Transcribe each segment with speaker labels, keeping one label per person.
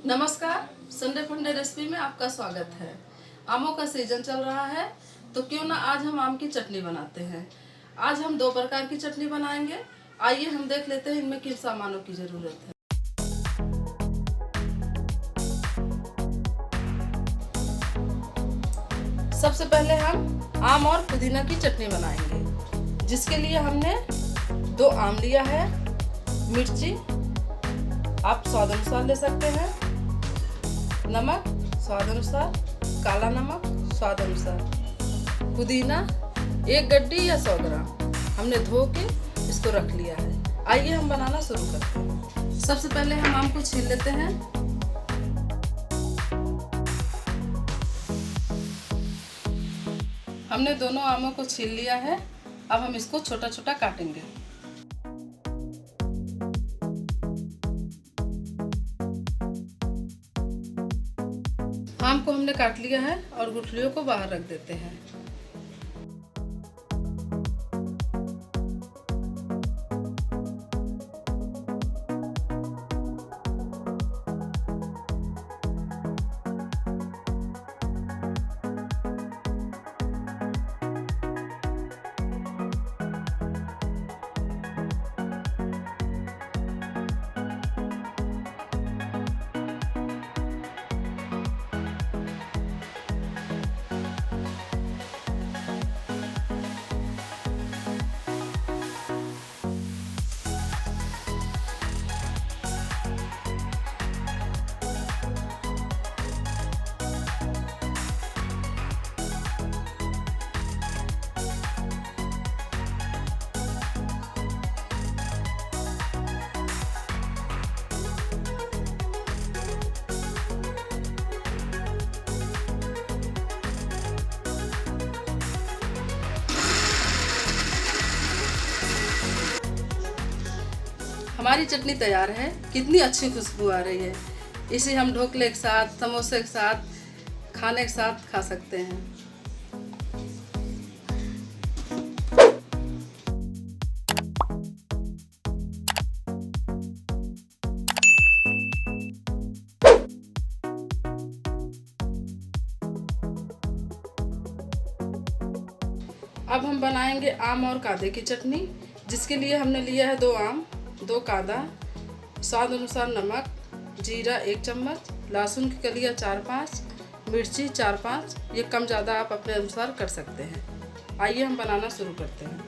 Speaker 1: नमस्कार, संडे फंडे रेसिपी में आपका स्वागत है। आमों का सीजन चल रहा है तो क्यों ना आज हम आम की चटनी बनाते हैं। आज हम दो प्रकार की चटनी बनाएंगे। आइए हम देख लेते हैं इनमें किन सामानों की जरूरत है। सबसे पहले हम आम और पुदीना की चटनी बनाएंगे, जिसके लिए हमने 2 आम लिया है, मिर्ची आप स्वाद अनुसार ले सकते हैं, नमक स्वाद अनुसार, काला नमक स्वाद अनुसार, पुदीना 1 गड्डी या 100 ग्राम हमने धो के इसको रख लिया है। आइए हम बनाना शुरू करते हैं। सबसे पहले हम आम को छील लेते हैं। हमने दोनों आमों को छील लिया है। अब हम इसको छोटा छोटा काटेंगे। आम को हमने काट लिया है और गुठलियों को बाहर रख देते हैं। हमारी चटनी तैयार है। कितनी अच्छी खुशबू आ रही है। इसे हम ढोकले के साथ, समोसे के साथ, खाने के साथ खा सकते हैं। अब हम बनाएंगे आम और कांदे की चटनी, जिसके लिए हमने लिया है 2 आम, 2 कांदा, स्वाद अनुसार नमक, जीरा 1 चम्मच, लहसुन की कलियाँ 4-5, मिर्ची 4-5। ये कम ज़्यादा आप अपने अनुसार कर सकते हैं। आइए हम बनाना शुरू करते हैं।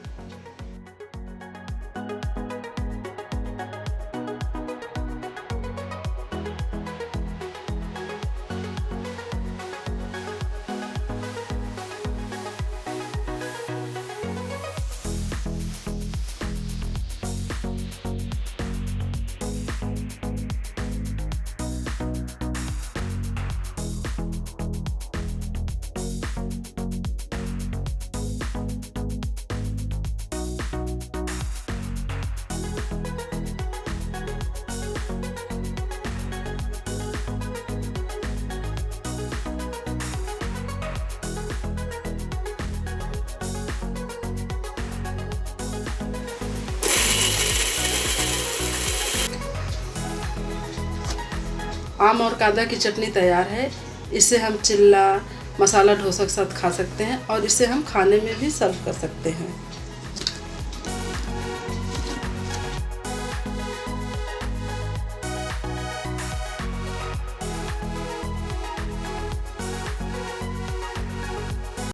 Speaker 1: आम और कांदा की चटनी तैयार है। इसे हम चिल्ला, मसाला डोसा के साथ खा सकते हैं और इसे हम खाने में भी सर्व कर सकते हैं।